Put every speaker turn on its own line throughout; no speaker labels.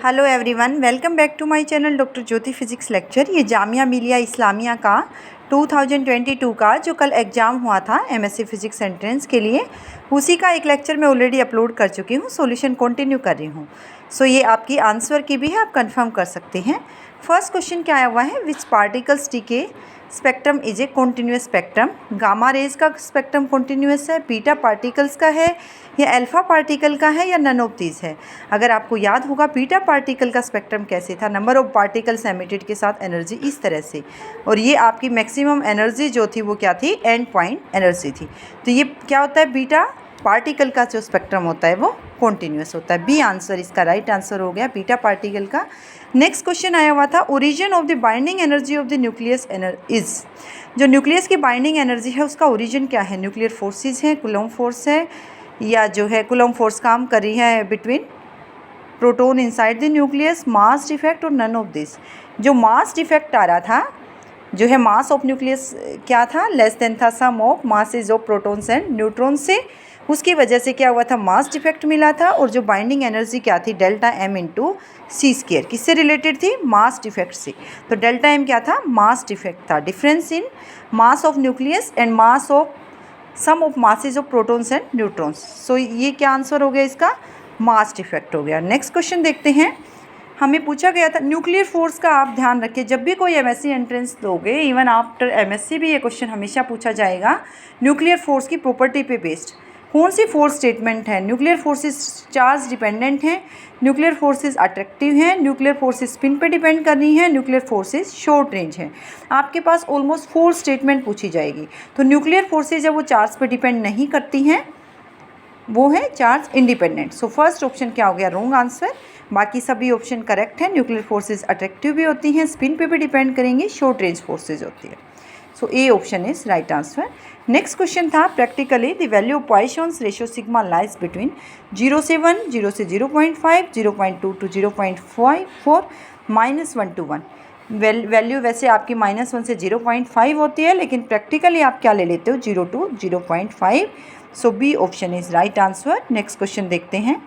Hello everyone, welcome back to my channel doctor Jyoti physics lecture. ये जामिया मिलिया इस्लामिया का 2022 का जो कल एग्ज़ाम हुआ था एमएससी फिजिक्स एंट्रेंस के लिए, उसी का एक लेक्चर मैं ऑलरेडी अपलोड कर चुकी हूँ। सॉल्यूशन कंटिन्यू कर रही हूँ। सो ये आपकी आंसर की भी है, आप कंफर्म कर सकते हैं। फर्स्ट क्वेश्चन क्या आया हुआ है, विच पार्टिकल्स टीके spectrum is a continuous spectrum. Gamma rays का स्पेक्ट्रम कॉन्टिन्यूस है, बीटा पार्टिकल्स का है या अल्फा पार्टिकल का है या नन ऑफ दीज है। अगर आपको याद होगा बीटा पार्टिकल का स्पेक्ट्रम कैसे था, नंबर ऑफ पार्टिकल्स एमिटेड के साथ एनर्जी इस तरह से, और ये आपकी मैक्सिमम एनर्जी जो थी वो क्या थी, एंड पॉइंट एनर्जी थी। तो ये क्या होता है, बीटा पार्टिकल का जो स्पेक्ट्रम होता है वो कॉन्टिन्यूस होता है। बी आंसर इसका राइट आंसर हो गया बीटा पार्टिकल का। नेक्स्ट क्वेश्चन आया हुआ था, origin of the binding energy of the nucleus is. जो न्यूक्लियस की बाइंडिंग एनर्जी है उसका ओरिजिन क्या है, न्यूक्लियर फोर्सेज है, कूलॉम फोर्स है, या जो है कूलॉम फोर्स काम कर रही है between proton inside the nucleus, mass defect और नन ऑफ दिस। जो मास डिफेक्ट आ रहा था, जो है मास ऑफ न्यूक्लियस क्या था, लेस देन था sum of masses of protons and neutron से, उसकी वजह से क्या हुआ था, मास डिफेक्ट मिला था। और जो बाइंडिंग एनर्जी क्या थी, delta m into c square, किससे रिलेटेड थी, मास डिफेक्ट से। तो डेल्टा एम क्या था, मास डिफेक्ट था, difference in mass of nucleus and mass of sum of masses of protons and neutrons. So ये क्या आंसर हो गया इसका, मास डिफेक्ट हो गया। नेक्स्ट क्वेश्चन देखते हैं, हमें पूछा गया था न्यूक्लियर फोर्स का। आप ध्यान रखिए, जब भी कोई एमएससी एंट्रेंस दोगे, इवन आफ्टर एमएससी भी ये क्वेश्चन हमेशा पूछा जाएगा, न्यूक्लियर फोर्स की प्रॉपर्टी पे बेस्ड कौन सी फोर्स स्टेटमेंट है। न्यूक्लियर फोर्सेस चार्ज डिपेंडेंट हैं, न्यूक्लियर फोर्सेस अट्रैक्टिव हैं, न्यूक्लियर फोर्सेस स्पिन पे डिपेंड कर रही हैं, न्यूक्लियर फोर्सेस शॉर्ट रेंज हैं। आपके पास ऑलमोस्ट 4 स्टेटमेंट पूछी जाएगी। तो न्यूक्लियर फोर्सेज जब वो चार्ज पे डिपेंड नहीं करती हैं, वो है charge independent. So first option क्या हो गया, रॉन्ग आंसर। बाकी सभी ऑप्शन करेक्ट है। न्यूक्लियर फोर्सेज अट्रैक्टिव भी होती हैं, स्पिन पे भी डिपेंड करेंगी, शॉर्ट रेंज फोर्सेज होती है। So A option is right answer. Next question था, practically the value of Poisson's ratio sigma lies between 0 से 1, 0 से 0.5, 0.2 to 0.4, -1 to 1। वैल्यू वैसे आपकी -1 से 0.5 होती है, लेकिन प्रैक्टिकली आप क्या ले लेते हो, 0 to 0.5। So B option is right answer. Next question देखते हैं,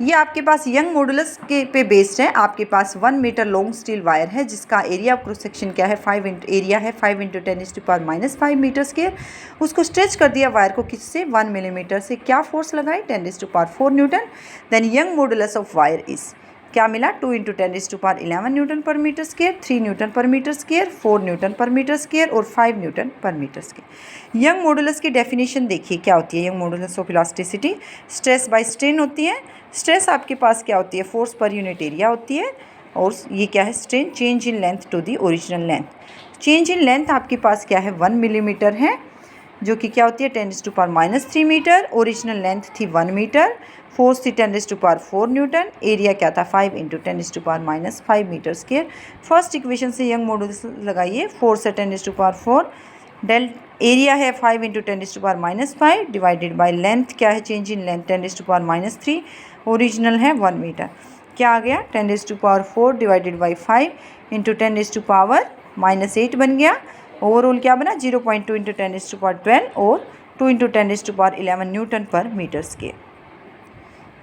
ये आपके पास यंग मॉडुलस के पे बेस्ड है। आपके पास 1 मीटर लॉन्ग स्टील वायर है जिसका एरिया ऑफ क्रॉस सेक्शन क्या है, 5 × 10⁻⁵ मीटर स्क्वायर। उसको स्ट्रेच कर दिया वायर को, किससे, 1 मिलीमीटर से। क्या फोर्स लगाई, 10⁻⁴ newton. Then Young modulus of wire is क्या मिला, 2 × 10⁻11 newton per metre square, 3 newton per metre square, 4 newton per metre square और 5 newton per metre square. Young modulus की डेफिनेशन देखिए क्या होती है, Young modulus of elasticity stress by strain होती है। स्ट्रेस आपके पास क्या होती है, फोर्स पर यूनिट एरिया होती है, और ये क्या है, strain change in length to the original length. Change in length आपके पास क्या है, 1 मिलीमीटर है, जो कि क्या होती है 10⁻³ मीटर। ओरिजिनल लेंथ थी 1 मीटर, फोर्स थी 10⁻⁴ न्यूटन, एरिया क्या था 5 × 10⁻⁵ मीटर स्क्वायर। फर्स्ट इक्वेशन से यंग मॉडुलस लगाइए, फोर्स है 10⁻⁴, डेल एरिया है 5 × 10⁻⁵ डिवाइडेड बाय लेंथ क्या है, चेंज इन लेंथ 10⁻³ ओरिजिनल है 1 मीटर। क्या आ गया, 10⁻⁴ डिवाइडेड बाई 5 × 10⁻⁻8 बन गया। ओवरऑल क्या बना, 0.2 × 10⁻12 और 2 × 10⁻11 न्यूटन पर मीटर स्क्वायर।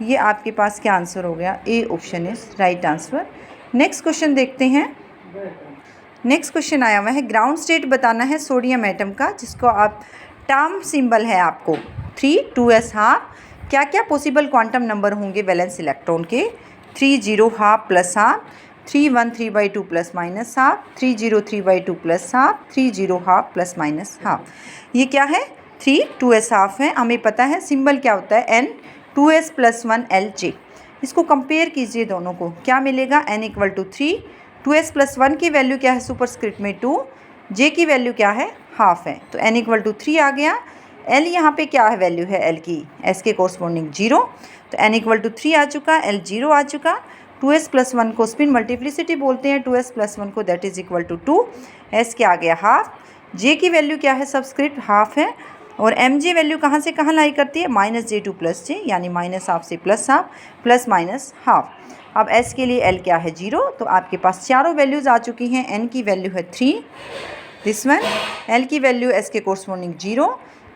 ये आपके पास क्या आंसर हो गया, ए option is right answer. Next question देखते हैं। नेक्स्ट क्वेश्चन आया हुआ है, ग्राउंड स्टेट बताना है सोडियम एटम का, जिसको आप टर्म सिंबल है आपको 3, 2s हाफ। क्या क्या पॉसिबल क्वांटम नंबर होंगे वैलेंस इलेक्ट्रॉन के, 3 0 half plus half, 3 1 3/2 plus minus half, 3 0 3/2 plus half, 3 0 half plus minus half. ये क्या है, 3 2s हाफ है। हमें पता है सिंबल क्या होता है, n 2s + 1 Lj। इसको कंपेयर कीजिए दोनों को, क्या मिलेगा, n = 3, 2s + 1 की वैल्यू क्या है, सुपरस्क्रिप्ट में 2, j की वैल्यू क्या है, हाफ है, तो n = 3 आ गया। l यहाँ पे क्या है, वैल्यू है l की, s के कोरस्पॉन्डिंग 0, तो n = 3 आ चुका, l 0 आ चुका। 2s + 1 को स्पिन मल्टीप्लिसिटी बोलते हैं, 2s + 1 को, that is equal to 2, s क्या आ गया, हाफ। j की वैल्यू क्या है, सबस्क्रिप्ट हाफ है, और mj वैल्यू कहाँ से कहाँ लाई करती है, -j to +j, यानी -हाफ से +हाफ, +-हाफ। अब s के लिए l क्या है, 0, तो आपके पास चारों वैल्यूज़ आ चुकी हैं। n की वैल्यू है 3, दिस वन, l की वैल्यू s के कोरस्पॉन्डिंग 0,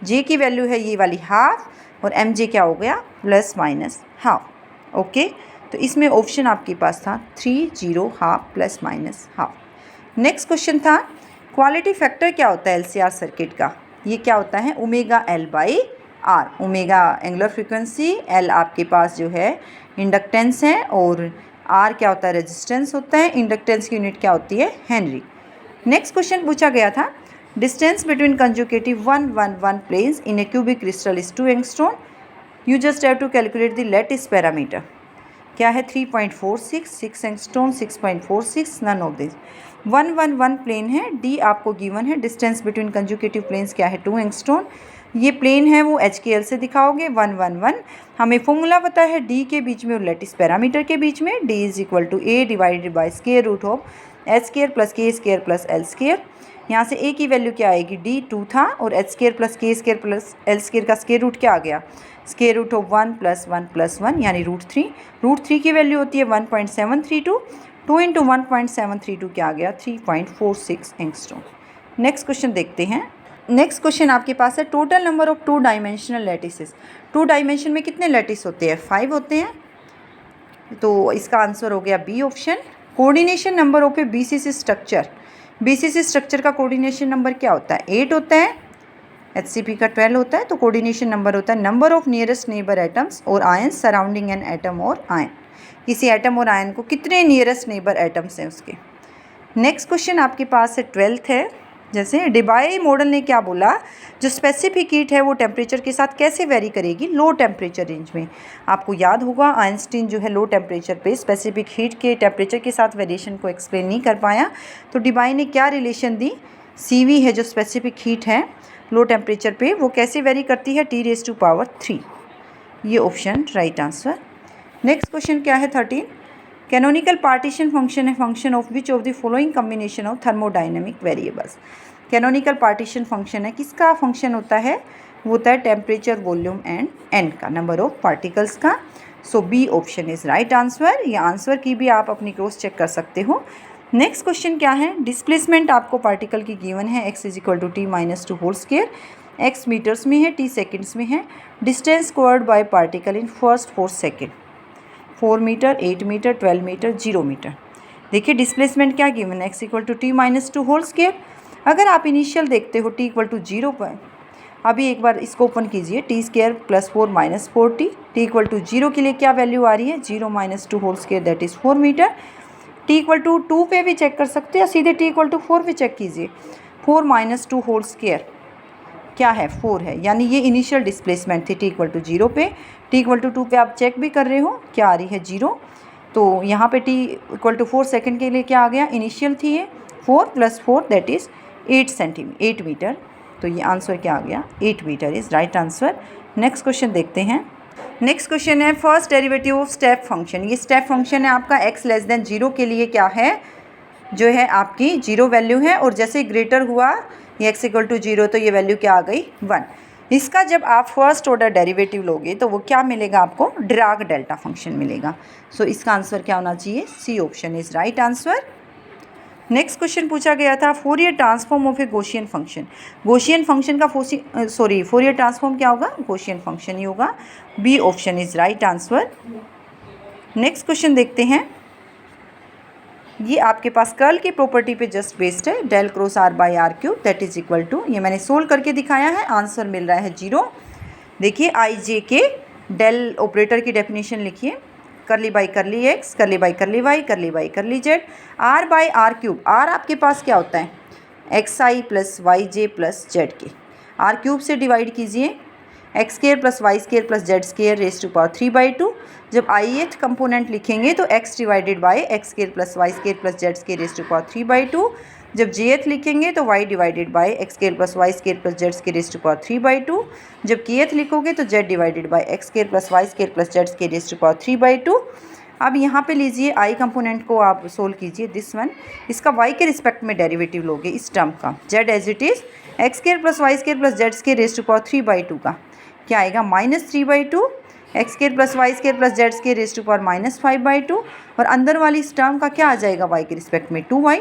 j की वैल्यू है ये वाली हाफ, और mj क्या हो गया, +-हाफ। ओके, तो इसमें ऑप्शन आपके पास था 3, 0, half, plus minus half. Next question था क्वालिटी फैक्टर क्या होता है LCR सर्किट का। ये क्या होता है omega L by r. Omega angular frequency, L आपके पास जो है इंडक्टेंस है और R क्या होता है रेजिस्टेंस होता है। इंडक्टेंस की यूनिट क्या होती है हेनरी। नेक्स्ट क्वेश्चन पूछा गया था distance between conjugative 1, 1, 1 planes in a cubic crystal is 2 angstrom. You just have to calculate the latest parameter. क्या है 3.46, 6 angstrom, 6.46, none of this. 1, 1, 1 plane है, डी आपको गिवन है। डिस्टेंस बिटवीन कंजुगेटिव प्लेन्स क्या है 2 एंगस्ट्रॉम। ये प्लेन है वो HKL से दिखाओगे 1, 1, 1। हमें फॉर्मूला पता है डी के बीच में और लेटिस पैरामीटर के बीच में, d is equal to a divided by square root of h square plus k square plus l square. यहाँ से ए की वैल्यू क्या आएगी, डी 2 था और h square plus k square plus l square का स्क्वायर रूट क्या आ गया, square root of 1 plus 1 plus 1 यानी √3। √3 की वैल्यू होती है 1.732, 2 इंटू 1.732 क्या आ गया 3.46 एंगस्ट्रॉम। नेक्स्ट क्वेश्चन देखते हैं। नेक्स्ट क्वेश्चन आपके पास है total number of 2 dimensional lattices. 2 dimension में कितने लैटिस होते हैं 5 होते हैं, तो इसका आंसर हो गया B option. Coordination number of a BCC structure. BCC structure का कोऑर्डिनेशन नंबर क्या होता है 8 होता है, HCP का 12 होता है। तो कोऑर्डिनेशन नंबर होता है number of nearest neighbour atoms और आयन्स सराउंडिंग एन एटम और आयन। किसी एटम और आयन को कितने नियरेस्ट नेबर एटम्स हैं उसके। नेक्स्ट क्वेश्चन आपके पास है 12th है। जैसे डिबाई मॉडल ने क्या बोला, जो स्पेसिफिक हीट है वो टेम्परेचर के साथ कैसे वेरी करेगी लो टेम्परेचर रेंज में। आपको याद होगा आइंस्टीन जो है लो टेम्परेचर पे स्पेसिफिक हीट के टेम्परेचर के साथ वेरिएशन को एक्सप्लेन नहीं कर पाया, तो डिबाई ने क्या रिलेशन दी, CV है जो स्पेसिफिक हीट है लो टेम्परेचर पे वो कैसे वेरी करती है T⁻3। ये option right answer. Next question क्या है 13। कैनोनिकल पार्टीशन फंक्शन है function of which of the following combination of thermodynamic variables. Canonical partition function है किसका फंक्शन होता है, वो होता है टेम्परेचर, वॉल्यूम एंड n का, नंबर ऑफ पार्टिकल्स का। So B option is right answer. ये आंसर की भी आप अपनी क्रॉस चेक कर सकते हो। नेक्स्ट क्वेश्चन क्या है, डिस्प्लेसमेंट आपको पार्टिकल की गिवन है x = t - 2 whole square, x metres में है, t सेकेंड्स में है। Distance covered by particle in first 4 second, 4 metre, 8 metre, 12 metre, 0 metre. देखिए डिस्प्लेसमेंट क्या गिवन है x = t - 2 होल स्क्वायर। अगर आप इनिशियल देखते हो t = 0 पर, अभी एक बार इसको ओपन कीजिए, t² + 4 - 4t, t = 0 के लिए क्या वैल्यू आ रही है 0 - 2 whole square that is 4 metre. t = 2 पे भी चेक कर सकते हैं या सीधे t = 4 पे चेक कीजिए, 4 - 2 होल स्क्वायर क्या है 4 है, यानी ये इनिशियल डिस्प्लेसमेंट थी t = 0 पे। t = 2 पे आप चेक भी कर रहे हो क्या आ रही है 0, तो यहाँ पे t = 4 सेकेंड के लिए क्या आ गया, इनिशियल थी ये 4 + 4 दैट इज़ 8 मीटर। तो ये आंसर क्या आ गया 8 metre is right answer. Next question देखते हैं। नेक्स्ट क्वेश्चन है first derivative of step function. ये स्टेप फंक्शन है आपका x < 0 के लिए क्या है, जो है आपकी 0 वैल्यू है, और जैसे ग्रेटर हुआ ये x = 0 तो ये वैल्यू क्या आ गई 1। इसका जब आप फर्स्ट ऑर्डर डेरिवेटिव लोगे तो वो क्या मिलेगा आपको, डिराक डेल्टा फंक्शन मिलेगा। सो इसका आंसर क्या होना चाहिए, C option is right answer. Next question पूछा गया था Fourier transform of a Gaussian function. Gaussian function का फोरियर ट्रांसफॉर्म क्या होगा, गॉसियन फंक्शन ही होगा। B option is right answer. Next question देखते हैं। ये आपके पास कर्ल की प्रॉपर्टी पे जस्ट बेस्ड है, del × r/r³ that is equal to, ये मैंने सोल्व करके दिखाया है, आंसर मिल रहा है 0। देखिए IJ के डेल ऑपरेटर की डेफिनेशन लिखिए, curly by curly x, curly by curly y, curly by curly z, r/r³। r आपके पास क्या होता है xi + yj + z के, r³ से डिवाइड कीजिए, x² + y² + z² ⁵3/2। जब ith कंपोनेंट लिखेंगे तो x divided by x² + y² + z² ⁵3/2। जब jth लिखेंगे तो y divided by x² + y² + z² ⁵2। जब kth लिखोगे तो z divided by x² + y² + z² ⁵2। अब यहाँ पे लीजिए i कंपोनेंट को आप सोल्व कीजिए, दिस वन, इसका y के रिस्पेक्ट में डेरिवेटिव लोगे इस टर्म का, z as it is x² + y² + z² ⁵2 का क्या आएगा -3/2, x² + y² + z² -5/2, और अंदर वाली इस टर्म का क्या आ जाएगा y के रिस्पेक्ट में 2y,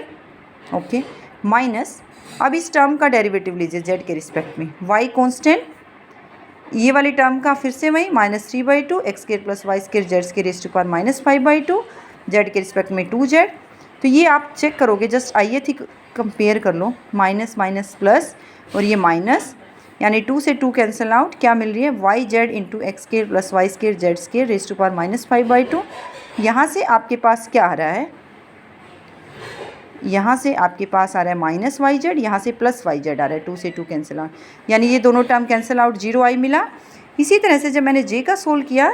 ओके, माइनस। अब इस टर्म का डेरिवेटिव लीजिए z के रिस्पेक्ट में, y कांस्टेंट ये वाली टर्म का फिर से वही -3/2 x square plus y square z square raise to power -5/2 z के रिस्पेक्ट में 2z। तो ये आप चेक करोगे, जस्ट आइए थी कंपेयर कर लो, माइनस माइनस प्लस और ये माइनस, यानी 2 से 2 कैंसिल आउट, क्या मिल रही है y z into x square plus y square z square raise to power -5/2। यहाँ से आपके पास क्या आ रहा है, यहाँ से आपके पास आ रहा है माइनस वाई जेड, यहाँ से प्लस वाई जेड आ रहा है, 2 से 2 कैंसिल आउट, यानी ये दोनों टर्म कैंसिल आउट, 0 आई मिला। इसी तरह से जब मैंने जे का सोल्व किया,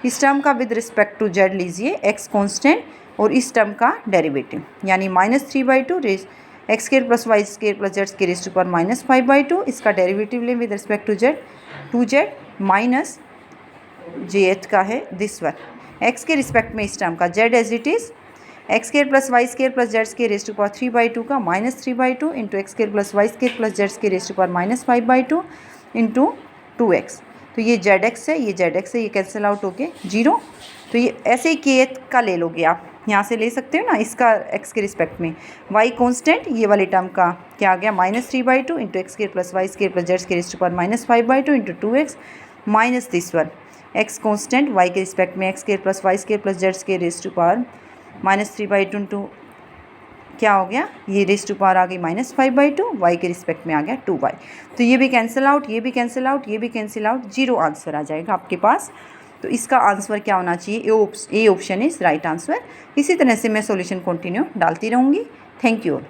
इस टर्म का विद रिस्पेक्ट टू जेड लीजिए एक्स कॉन्स्टेंट और इस टर्म का डेरिवेटिव, यानी -3/2 raise x square plus y square plus z square raise to power -5/2, इसका डेरिवेटिव लें with respect to z, 2z minus जेथ का है दिस वन, एक्स के रिस्पेक्ट में इस टर्म का z as it is x square plus y square plus z square raise to power 3/2 का -3/2 into x square plus y square plus z square raise to power -5/2 into 2x। तो ये Z x है, ये Z x है, ये cancel out होके 0। तो ये ऐसे ही के का ले लोगे आप, यहाँ से ले सकते हो ना, इसका एक्स के रिस्पेक्ट में वाई कॉन्स्टेंट, ये वाले टर्म का क्या आ गया -3/2 into x square plus y square plus z square raise to power -5/2 into 2x minus this one x constant y के रिस्पेक्ट में x square plus y square plus z square raise to power -3/2 into क्या हो गया, ये rays to power आ गई -5/2, Y के respect में आ गया 2y। तो ये भी कैंसिल आउट, ये भी कैंसिल आउट, ये भी कैंसिल आउट, 0 आंसर आ जाएगा आपके पास। तो इसका आंसर क्या होना चाहिए, A option is right answer. इसी तरह से मैं सॉल्यूशन कंटिन्यू डालती रहूँगी। Thank you.